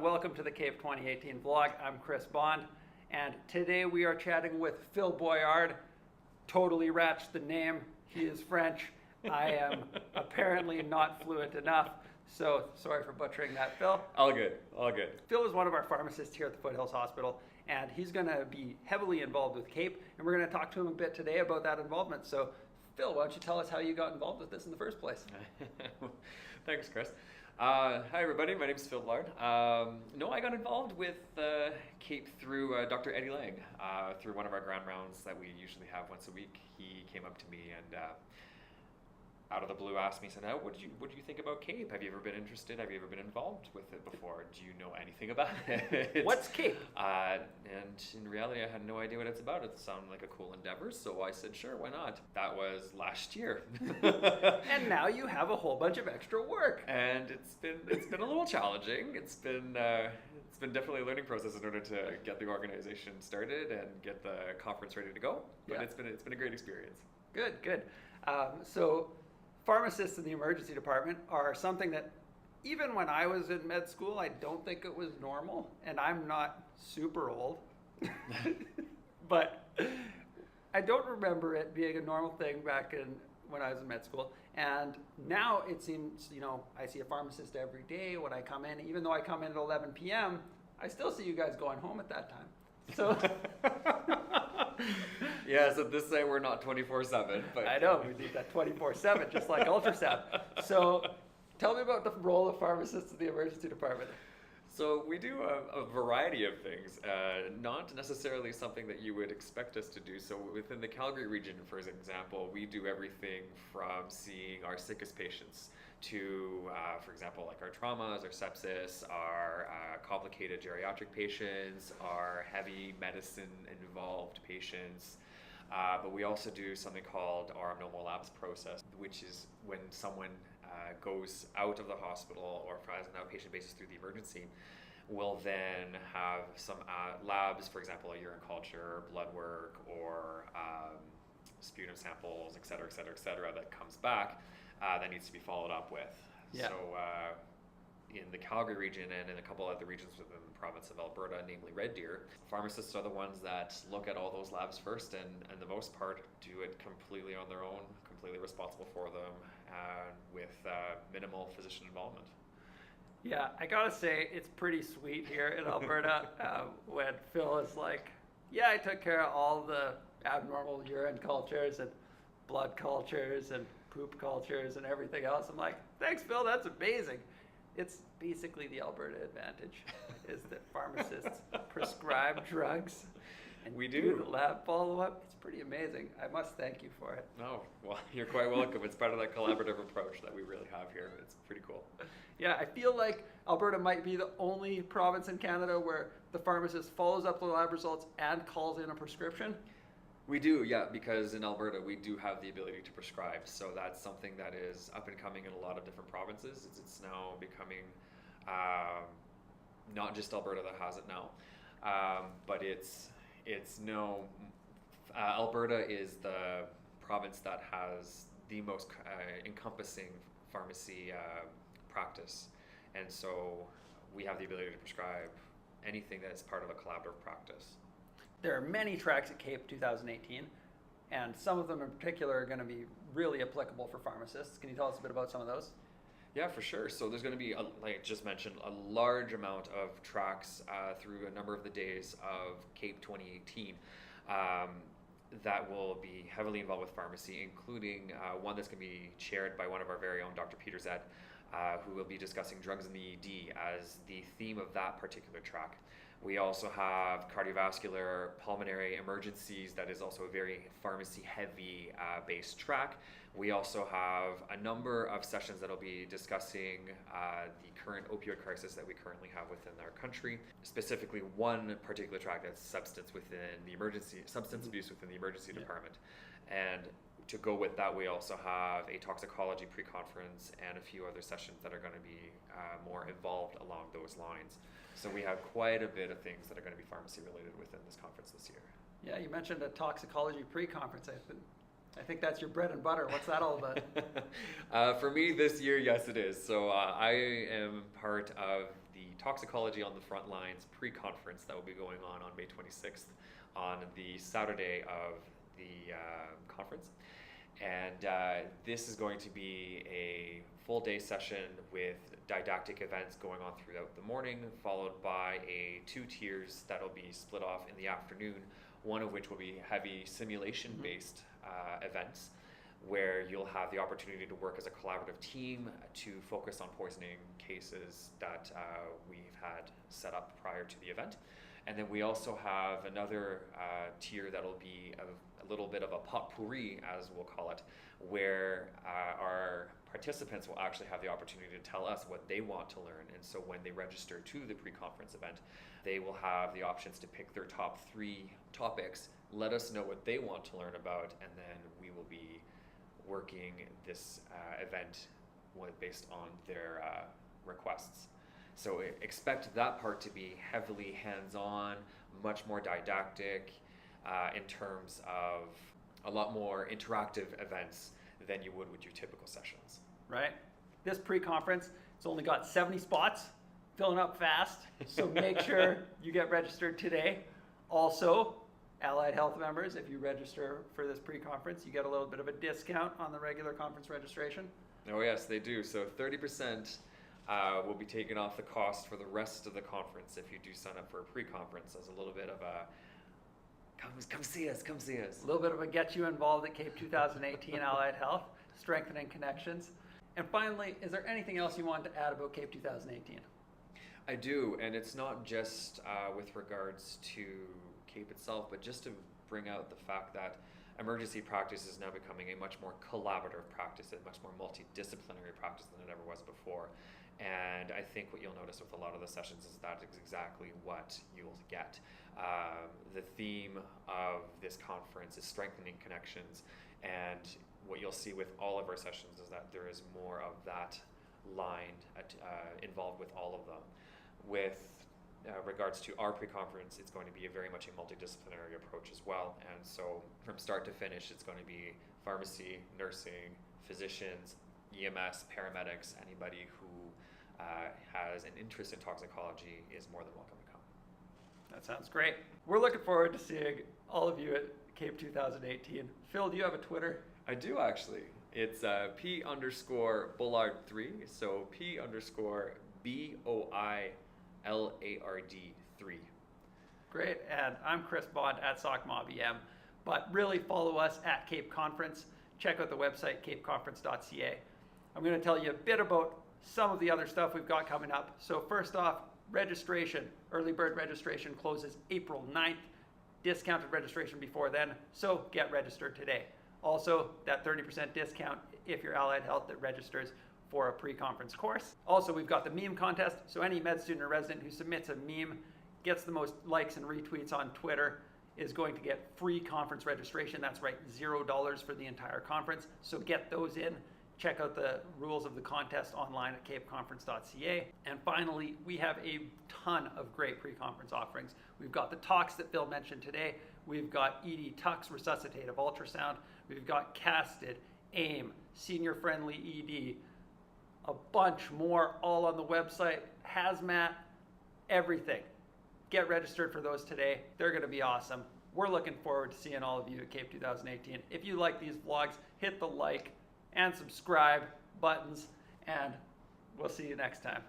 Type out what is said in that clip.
Welcome to the CAEP 2018 vlog. I'm Chris Bond, and today we are chatting with Phil Boilard. Totally ratched the name. He is French. I am apparently not fluent enough, so sorry for butchering that, Phil. All good, all good. Phil is one of our pharmacists here at the Foothills Hospital, and he's going to be heavily involved with CAEP, and we're going to talk to him a bit today about that involvement. So, Phil, why don't you tell us how you got involved with this in the first place? Thanks, Chris. Hi, everybody. My name is Phil Boilard. I got involved with CAEP through Dr. Eddie Lang. Through one of our grand rounds that we usually have once a week, he came up to me and out of the blue asked me, said, what do you think about CAEP? Have you ever been interested? Have you ever been involved with it before? Do you know anything about it? What's CAEP? And in reality, I had no idea what it's about. It sounded like a cool endeavor, so I said, sure, why not? That was last year. And now you have a whole bunch of extra work. And it's been a little challenging. It's been definitely a learning process in order to get the organization started and get the conference ready to go. But yeah. It's been a great experience. Good. So pharmacists in the emergency department are something that even when I was in med school, I don't think it was normal, and I'm not super old, but I don't remember it being a normal thing back when I was in med school. And now it seems, I see a pharmacist every day when I come in. Even though I come in at 11 p.m., I still see you guys going home at that time. So yeah, so this say we're not 24/7, but I know we need that 24/7, just like ultrasound. So tell me about the role of pharmacists in the emergency department. So we do a variety of things, not necessarily something that you would expect us to do. So within the Calgary region, for example, we do everything from seeing our sickest patients to, for example, like our traumas, our sepsis, our complicated geriatric patients, our heavy medicine-involved patients. But we also do something called our abnormal labs process, which is when someone goes out of the hospital or as an outpatient basis through the emergency, we'll then have some labs, for example, a urine culture, blood work, or sputum samples, et cetera, that comes back that needs to be followed up with. Yeah. So in the Calgary region and in a couple other regions within the province of Alberta, namely Red Deer, pharmacists are the ones that look at all those labs first and the most part do it completely on their own, completely responsible for them, with minimal physician involvement. Yeah, I gotta say, it's pretty sweet here in Alberta when Phil is like, yeah, I took care of all the abnormal urine cultures and blood cultures and poop cultures and everything else. I'm like, thanks, Phil, that's amazing. It's basically the Alberta advantage, is that pharmacists prescribe drugs and we do the lab follow-up. It's pretty amazing. I must thank you for it. No, well, you're quite welcome. It's part of that collaborative approach that we really have here. It's pretty cool. Yeah, I feel like Alberta might be the only province in Canada where the pharmacist follows up the lab results and calls in a prescription. We do, yeah, because in Alberta we do have the ability to prescribe. So that's something that is up and coming in a lot of different provinces. It's now becoming not just Alberta that has it now, but Alberta is the province that has the most encompassing pharmacy practice, and so we have the ability to prescribe anything that is part of a collaborative practice. There are many tracks at CAEP 2018, and some of them in particular are going to be really applicable for pharmacists. Can you tell us a bit about some of those? Yeah, for sure. So there's going to be, like I just mentioned, a large amount of tracks through a number of the days of CAEP 2018 that will be heavily involved with pharmacy, including one that's going to be chaired by one of our very own Dr. Peter Zed, who will be discussing drugs in the ED as the theme of that particular track. We also have cardiovascular, pulmonary emergencies. That is also a very pharmacy heavy based track. We also have a number of sessions that will be discussing the current opioid crisis that we currently have within our country. Specifically, one particular track that's substance abuse within the emergency department. And to go with that, we also have a toxicology pre-conference and a few other sessions that are going to be more involved along those lines. So we have quite a bit of things that are going to be pharmacy related within this conference this year. Yeah, you mentioned a toxicology pre-conference. I think that's your bread and butter. What's that all about? For me this year, yes it is. So I am part of the Toxicology on the Front Lines pre-conference that will be going on May 26th on the Saturday of the conference. And this is going to be a full day session with didactic events going on throughout the morning, followed by 2 tiers that'll be split off in the afternoon, one of which will be heavy simulation-based events, where you'll have the opportunity to work as a collaborative team to focus on poisoning cases that we've had set up prior to the event. And then we also have another tier that'll be a little bit of a potpourri, as we'll call it, where our participants will actually have the opportunity to tell us what they want to learn. And so when they register to the pre-conference event, they will have the options to pick their top 3 topics, let us know what they want to learn about, and then we will be working this event based on their requests. So expect that part to be heavily hands-on, much more didactic, in terms of a lot more interactive events than you would with your typical sessions. Right. This pre-conference, it's only got 70 spots, filling up fast, so make sure you get registered today. Also, Allied Health members, if you register for this pre-conference, you get a little bit of a discount on the regular conference registration. Oh yes, they do. So 30% will be taken off the cost for the rest of the conference if you do sign up for a pre-conference as a little bit of a come see us. A little bit of a get you involved at CAEP 2018 Allied Health, strengthening connections. And finally, is there anything else you want to add about CAEP 2018? I do, and it's not just with regards to CAEP itself, but just to bring out the fact that emergency practice is now becoming a much more collaborative practice, a much more multidisciplinary practice than it ever was before. And I think what you'll notice with a lot of the sessions is that is exactly what you'll get. The theme of this conference is strengthening connections, and what you'll see with all of our sessions is that there is more of that line involved with all of them. With regards to our pre-conference, it's going to be very much a multidisciplinary approach as well, and so from start to finish it's going to be pharmacy, nursing, physicians, EMS, paramedics, anybody who has an interest in toxicology is more than welcome to come. That sounds great. We're looking forward to seeing all of you at CAEP 2018. Phil, do you have a Twitter? I do actually. It's P_Boilard3, so P_BOILARD3. Great, and I'm Chris Bond at SOCMobEM, but really follow us at CAEP Conference. Check out the website, capeconference.ca. I'm going to tell you a bit about some of the other stuff we've got coming up. So first off, registration. Early bird registration closes April 9th. Discounted registration before then, so get registered today. Also, that 30% discount if you're Allied Health that registers for a pre-conference course. Also, we've got the meme contest, so any med student or resident who submits a meme, gets the most likes and retweets on Twitter, is going to get free conference registration. That's right, $0 for the entire conference. So get those in. Check out the rules of the contest online at capeconference.ca. And finally, we have a ton of great pre-conference offerings. We've got the talks that Phil mentioned today. We've got ED Tux resuscitative ultrasound. We've got casted, AIM, senior-friendly ED, a bunch more all on the website, hazmat, everything. Get registered for those today. They're going to be awesome. We're looking forward to seeing all of you at CAEP 2018. If you like these vlogs, hit the like and subscribe buttons, and we'll see you next time.